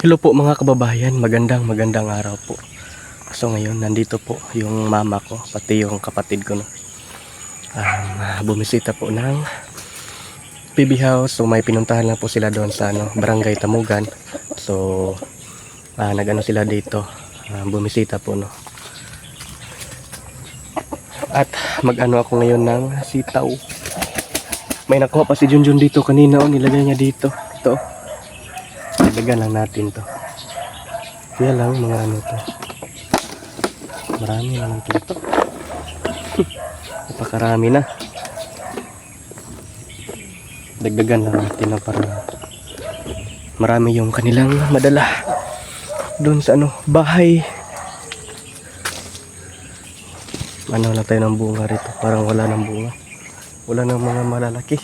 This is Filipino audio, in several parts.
Hello po mga kababayan, magandang araw po. So ngayon nandito po yung mama ko, pati yung kapatid ko no. Bumisita po ng PB House. So may pinuntahan lang po sila doon sa Barangay Tamugan. So nagano sila dito, bumisita po no. At mag-ano ako ngayon ng sitaw. May nakuha pa si Junjun dito kanina, nilagay niya dito. Ito. Ilagyan lang natin to. Kaya lang mga ano to. Marami naman ito. Napakarami na. Dagdagan lang natin na para marami yung kanilang madala doon sa bahay. Ano lang tayo ng bunga rito. Parang wala ng bunga. Wala ng mga malalaki.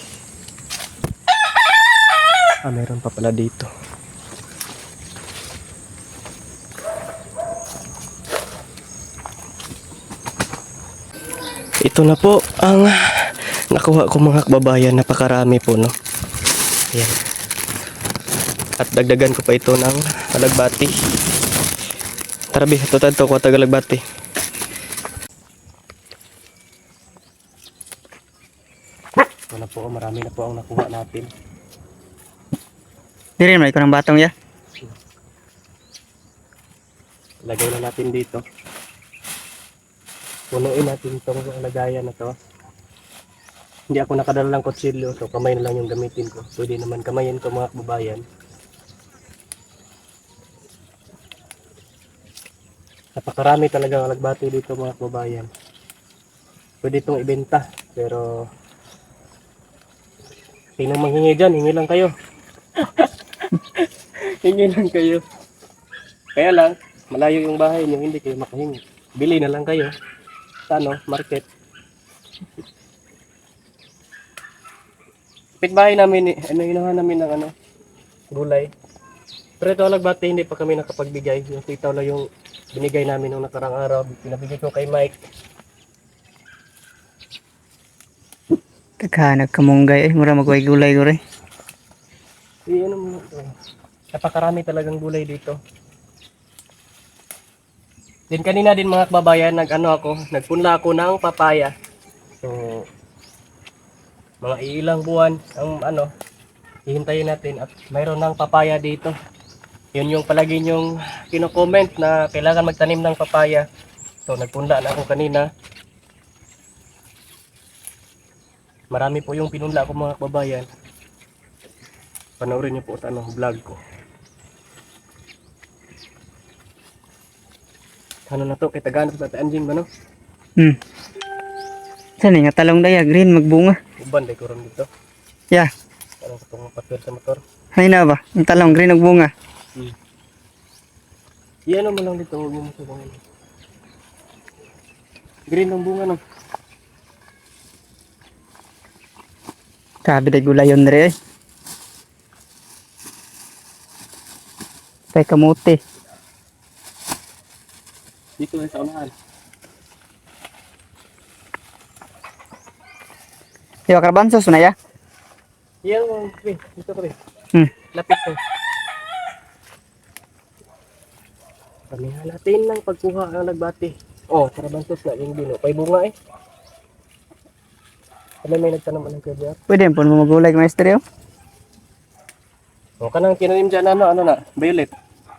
Meron pa pala dito. Ito na po ang nakuha ko mga kababayan, napakarami po no. Ayan. At dagdagan ko pa ito ng alagbati. Tarabi, ito ko tagalagbati. Ito na po, marami na po ang nakuha natin. Dirin mo, ikaw ng batong ya? Lagay na natin dito. Punuin natin itong lagayan na to. Hindi ako nakadala ng kutsilyo, so kamay na lang yung gamitin ko. Pwede naman kamayin ko mga kababayan. Napakarami talaga ang alagbati dito mga kababayan. Pwede itong ibenta, pero sinong manghingi dyan, hingi lang kayo. Hingi lang kayo. Kaya lang, malayo yung bahay niyo, hindi kayo makahingi. Bili na lang kayo sa market. Pitbahay namin, inahan namin ng gulay. Pero ito alagbati, hindi pa kami nakapagbigay. Yung sitaw lang yung binigay namin nung nakarang araw. Pinabigay ko kay Mike. Taghanag kamunggay mura magway gulay gore. Ano mo ito? Napakarami talagang gulay dito. Din kanina din mga kababayan, nagpunla ako ng papaya. So, mga ilang buwan ang hihintayin natin at mayroon ng papaya dito. Yun yung palagi yung kino-comment na kailangan magtanim ng papaya. So, nagpunla na ako kanina. Marami po yung pinunla ko mga kababayan. Panoorin niyo po sa vlog ko. Ano na to, kay taganap sa anjing ba no? Saan nga talong daya, green magbunga. Uban day ko ron dito. Ya, Parang katong patwir sa motor. hay na ba? Yung talong green magbunga. Iyan mo lang dito, huwag mo sa bunga. Green ng bunga no. Sabi day gulayon re. Tay kamote. Dito sa unahan. Yo karbansos na ya. Iyan mo, dito ko rin. Lapit ko. Kamihan natin ng pagkuha ng nagbati. Oh, karabantos na yung dino. Pay bunga eh. Kami may nagtanong ng kaya. Pwede po mo magulay maestro. O kanang kinanim dyan ano na, violet.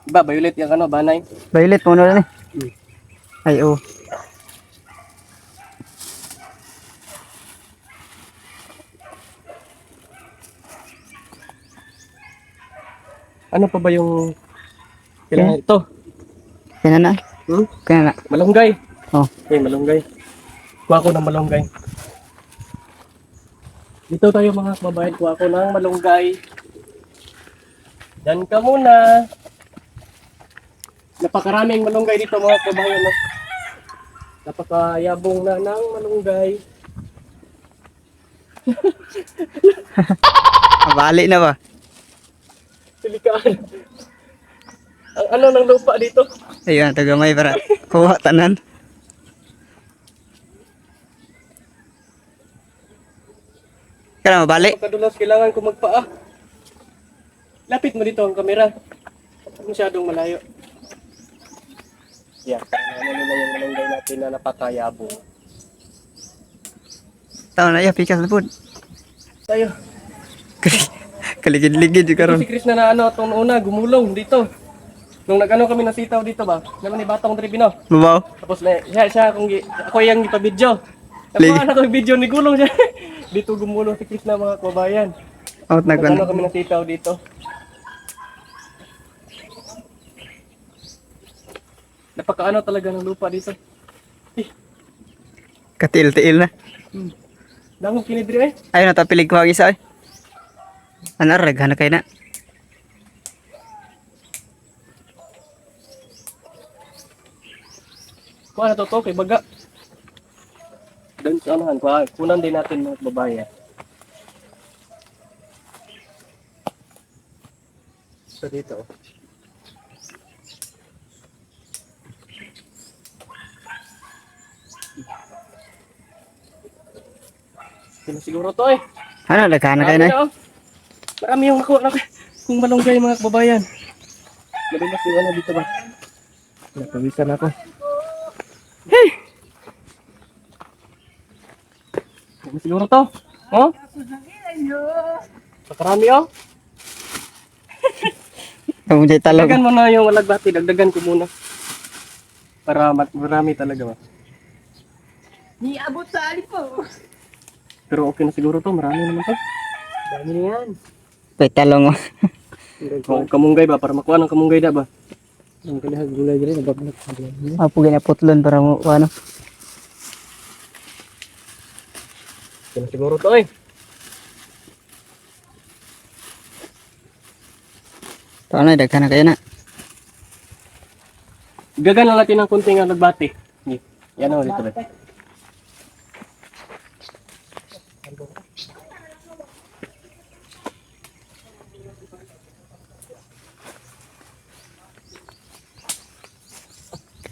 Diba, violet yung banay. Violet mo na ni. Ay oh. Ano pa ba yung kailangan ito? Kaya na. Kaya na. Malunggay. Oh. Okay, malunggay. Kuha ko ng malunggay. Dito tayo mga kababayan, kuha ko ng malunggay. Diyan ka muna. Napakaraming malunggay dito mga kababayan. No? Napakayabong na ng malunggay. Bali na ba? Silikaan. Ang ng lupa dito. Ayun, tagamay para kuha tanan. Kaya mabalik. Pagkadulas, kailangan ko magpaa. Lapit mo dito ang kamera. Masyadong malayo. Yeah, ano nila yung malunggay natin na napakayabo. Tao na ya pikas na pud. Tayo. Kaligid-ligid yung karon. Si Chris na ano, itong una, gumulong dito. Nung nag-ano kami nasitaw dito ba? Naman ni Batong Tribino. Babaw. Tapos siya ako yung ipabidyo. Lig- Ako ano ko yung video ni Gulong siya. Dito gumulong si Chris na mga kabayan. Out na Nag-ano kan. kami nasitaw dito. Napakaano talaga ng lupa dito. Eh, Katil-tiil na. dangog kinidri eh. Ayun na tapilig ko ang isa ay. Ano raghan na kay na. Kuha na to kay baga. Doon sa anahan, kunan din natin mga babae. So dito. Sino siguro to eh. Ano raghan na kay na. oh. Marami yung nakuha na kung malunggay mga kababayan. Madalas yung ano dito ba? Napawisan ako. Hey! Ano siguro to? Oh? Pakarami oh. Ang jay talog. Dagdagan mo na yung alagbati. Dagdagan ko muna. Para marami talaga ba? Niabot sa alip po. Pero okay na siguro to. Marami naman to. Dami na yan. Pay talong mo. Oh, kamunggay ba? Para makuha ng kamunggay na ba? Ang kalihag gulay dito. Nababalak. Apo gina putlon para mo ano. Okay na siguro to eh. Tao na daghan na kay na. Gagan lang natin ng kunting alagbati. Yan o dito ba?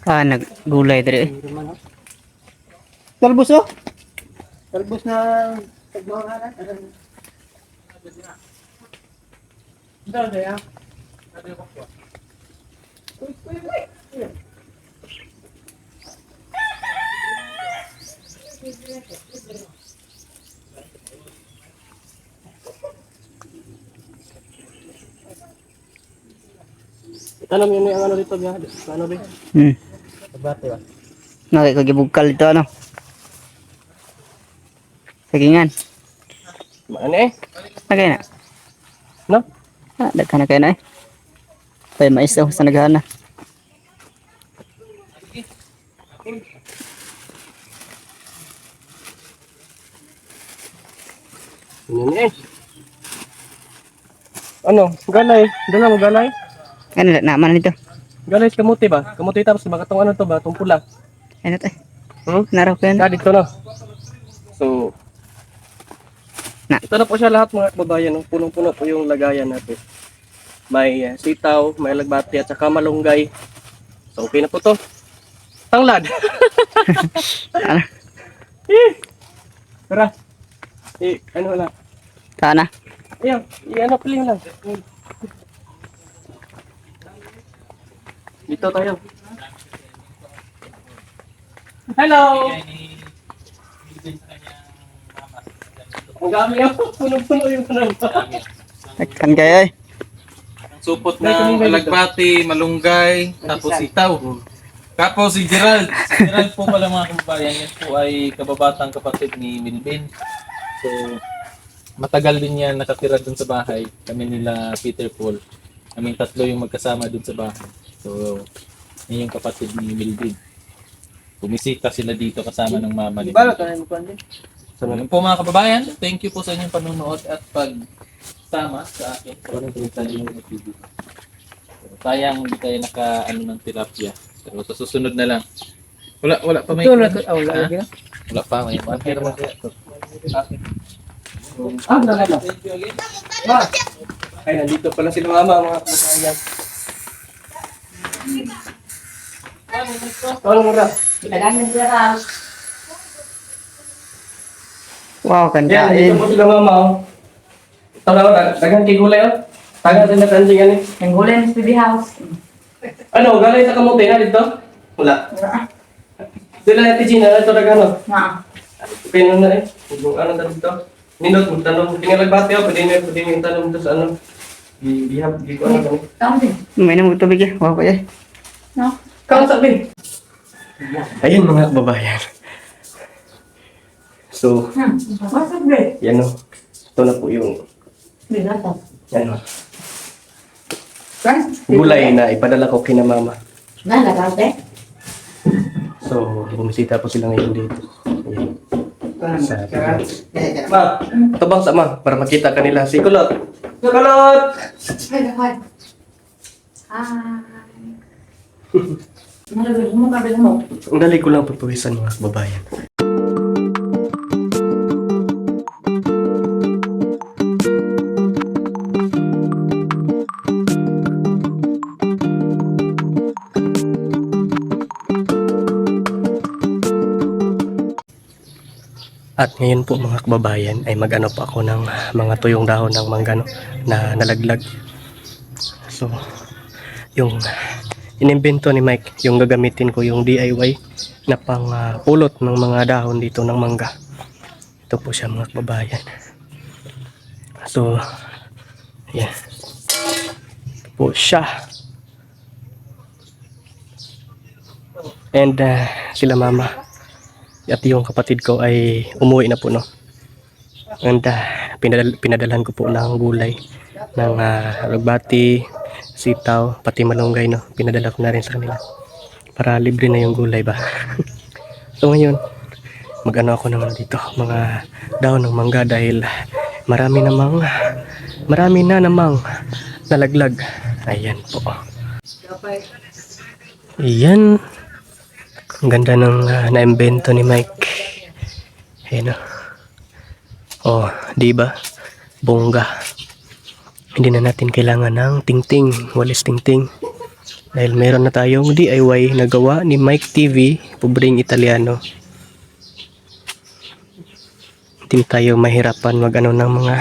Naggulay diri. Talbos oh. Talbos na pagbawaran. Dali ah. Tanam yun yung ano dito biya. Ano ba? Alagbati ba? Nakikagibugkal ito ano. Sagingan. Ano eh? Nagay na. No? Daghan na kay na eh. Pay mais daw sa naghan na. Yun eh. Ano? Galay. Dala mo galay? Ano naman nito. Galay sa kamuti ba? Kamuti tapos baka itong ano to ba? Itong pula. Ano to? Hmm? Naraw ko yan. Dito na. So, Na. ito na po siya lahat mga kababayan. No? Punong-puno po yung lagayan natin. May sitaw, may alagbati at saka malunggay. So, okay na po to. Tanglad. Ano? Tara. Ano lang. Kana. Ayan, ano piling lang. Dito tayo. Hello! Ang dami ako. Puno-puno yung ano. Daghan kayo eh. Supot May ng kamunggay dito. alagbati, malunggay, tapos sitaw. Tapos si Gerald. Si Gerald po pala mga kababayan, yan po ay kababatang kapatid ni Milvin. So, matagal din yan nakatira dun sa bahay. Kami nila Peter Paul. Kaming tatlo yung magkasama dun sa bahay. So, yun yung kapatid ni Milvin. Bumisita sila dito kasama ng mama nila. Balot na mo kundi. So, yun po mga kababayan, thank you po sa inyong panonood at pagsama sa akin. Sayang hindi tayo naka-ano ng tilapia. Pero sa susunod na lang. Wala pa may... Ito na to. Wala lagi na. Wala pa may... Dala na. Ay, nandito pala sila mama, mga kababayan. Ano mo na? Wow, kan Yan, kain. nandito po sila mama. Oh. Ito na, dagang kigulay oh. Taga sa natanjing ani. Yang gulay ng baby house. Ano, galay sa kamote na dito? Wala. Sila natin Gina, ito na gano. Na. Pino na eh. Kung ano na dito. Nindot, magtanong. Pinagbati ako, pwede mo tanong dito sa ano. Bihab, di ko ano. Kamu din. May nang tubig eh. Wow ko eh. No. Kamu sabi. Ayun mga kababayan. So, What's up, bread? yan o. Ito na po yung Binata. ano, Kan? gulay na ipadala ko kina mama. Na, nakante? So, bumisita po sila ngayon dito. Ayan. Sa Ma, ito bang sama para makita kanila si Kulot. Kulot! Ay, nakay. Hi. Malabig mo, kabig mo. Ang dali ko lang pagpawisan mga kababayan. At ngayon po mga kababayan ay mag-ano pa ako ng mga tuyong dahon ng mangga no, na nalaglag. So, yung inimbento ni Mike, yung gagamitin ko yung DIY na pang pulot ng mga dahon dito ng mangga. Ito po siya mga kababayan. So, yan. Ito po siya. And sila mama at yung kapatid ko ay umuwi na po no. And pinadalhan ko po ng gulay ng alugbati, sitaw, pati malunggay no. Pinadala ko na rin sa kanila para libre na yung gulay ba. So ngayon mag-ano ako naman dito mga dahon ng mangga dahil marami na namang nalaglag. Ayan po. Ayan. Ang ganda ng na-invento ni Mike. Ayan o. Oh, di ba? Bongga. Hindi na natin kailangan ng tingting, walis tingting. Dahil meron na tayong DIY na gawa ni Mike TV, pobreng Italiano. Hindi tayo mahirapan mag-ano ng mga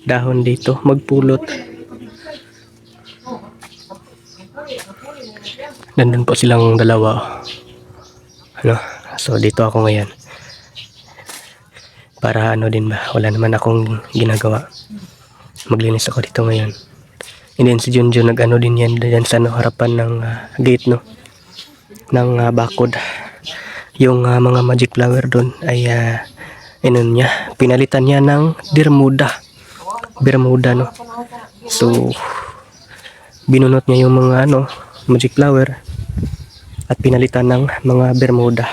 dahon dito, magpulot. Nandun po silang dalawa. Ano? So dito ako ngayon. Para ano din ba, wala naman akong ginagawa. Maglinis ako dito ngayon. And then si Junjun nag-ano din yan dyan sa no, harapan ng gate no. Ng bakod. Yung mga magic flower doon ay niya, pinalitan niya ng Bermuda no. So binunot niya yung mga ano, magic flower at pinalitan ng mga Bermuda.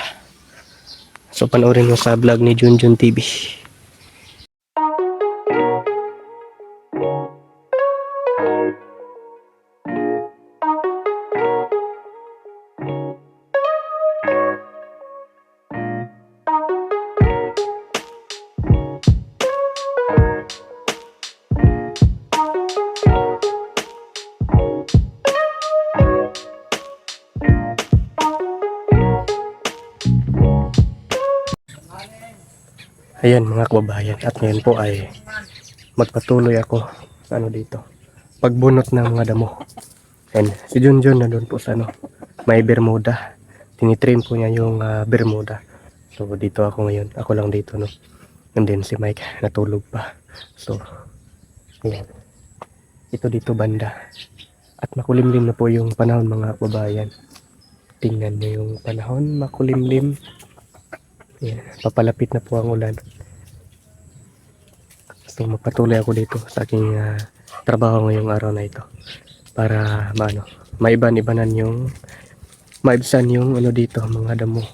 So panoorin mo sa vlog ni Junjun TV. Ayan mga kababayan, at ngayon po ay magpatuloy ako sa ano dito, pagbunot ng mga damo. And si Junjun na doon po sa ano, may Bermuda, tinitrim po niya yung Bermuda. So dito ako ngayon, ako lang dito no. And then si Mike natulog pa. So ayan, ito dito banda, at makulimlim na po yung panahon mga kababayan. Tingnan nyo yung panahon, makulimlim. Ayan, papalapit na po ang ulan. So magpatuloy ako dito sa aking trabaho ngayong araw na ito para maiban-ibanan yung maibsan yung ano dito, mga damo.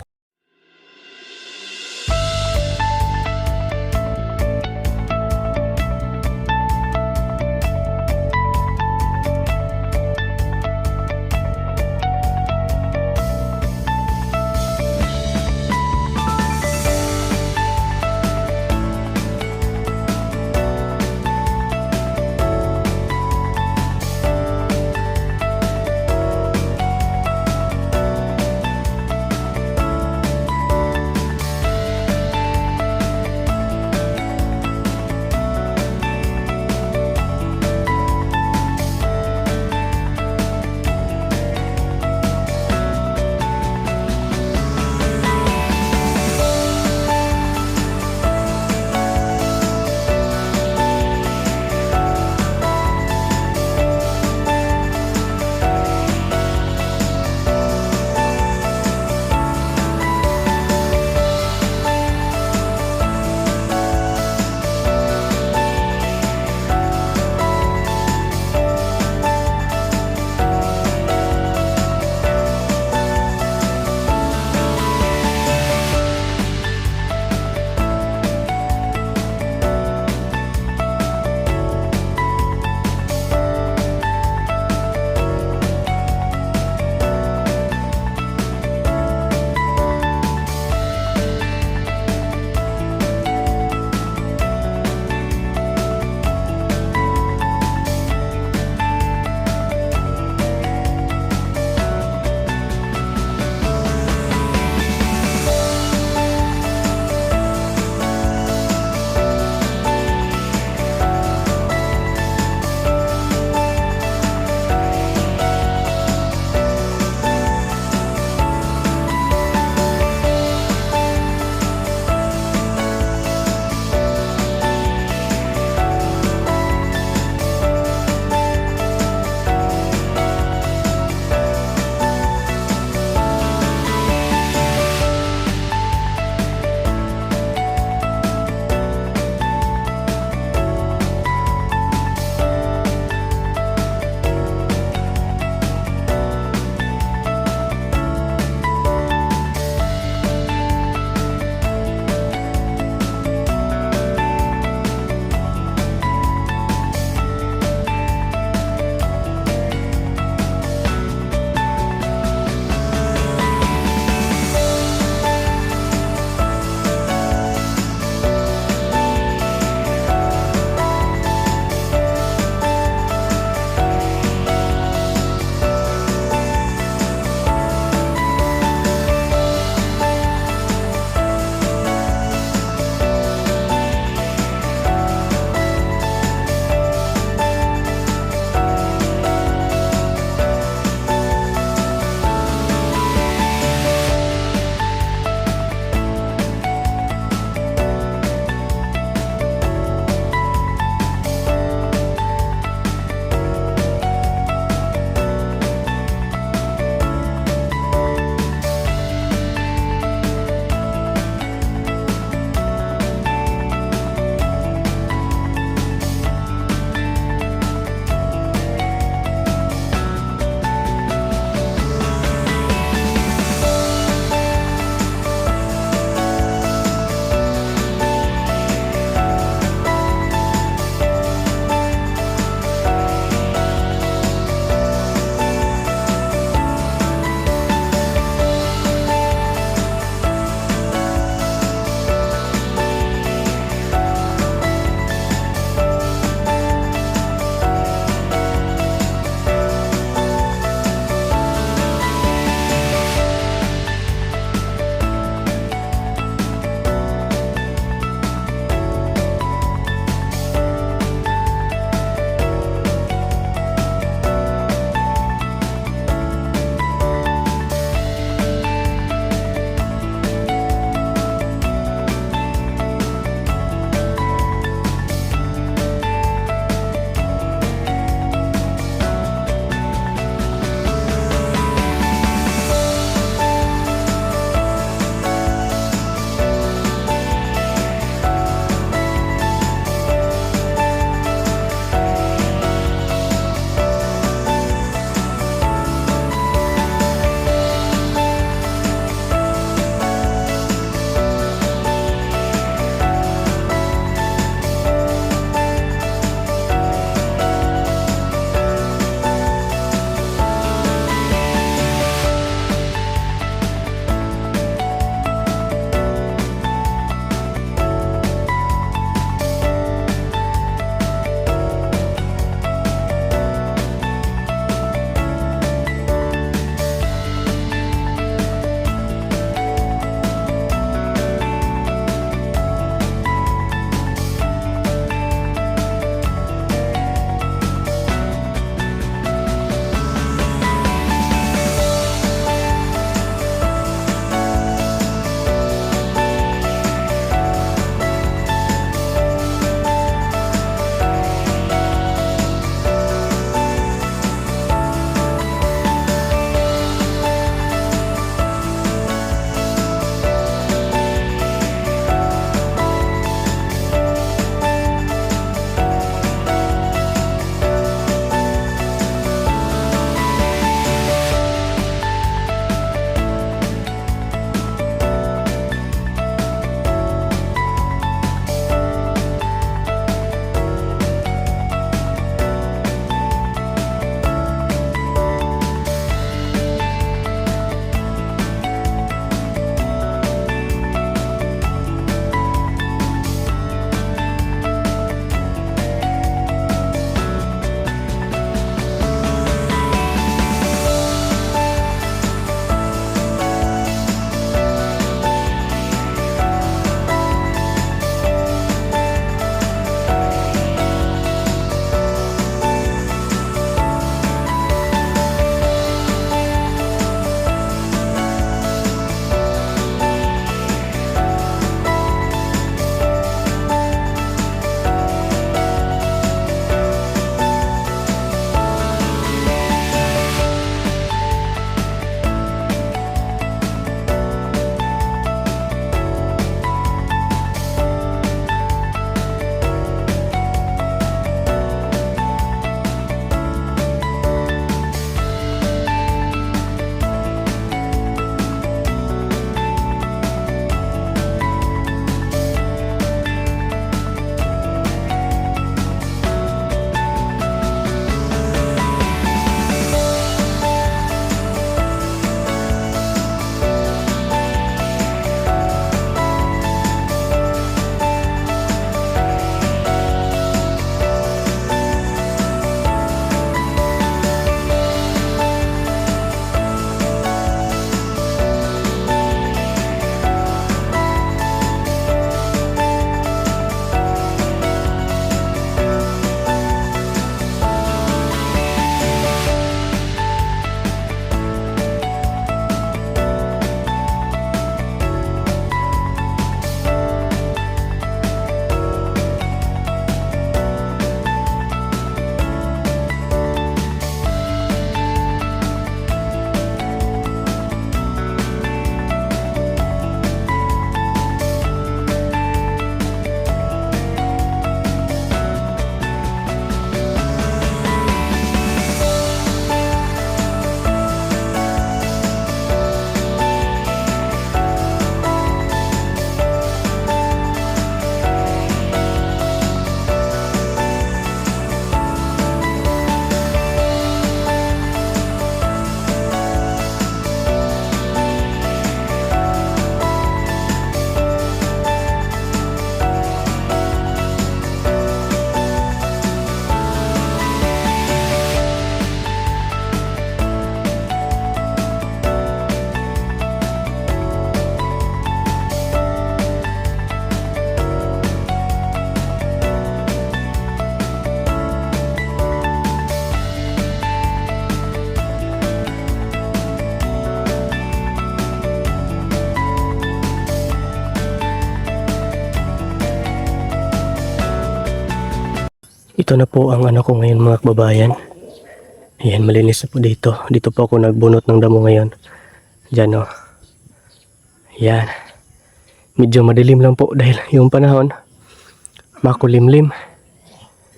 Ito na po ang ano ko ngayon mga kababayan. Ayan, malinis na po dito. Dito po ako nagbunot ng damo ngayon. Diyan o. Ayan. Medyo madilim lang po dahil yung panahon makulimlim.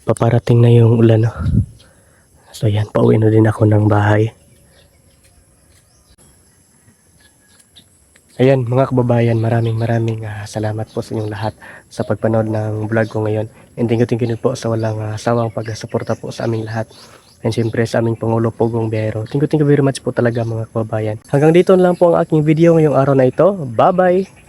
Paparating na yung ulan. No? So ayan, pauwi na din ako ng bahay. Ayan mga kababayan, maraming salamat po sa inyong lahat sa pagpanood ng vlog ko ngayon. And thank you din po sa walang sawang pagsuporta po sa aming lahat. And syempre sa aming Pangulo Pugong Biyahero. Thank you very much po talaga mga kababayan. Hanggang dito lang po ang aking video ngayong araw na ito. Bye bye!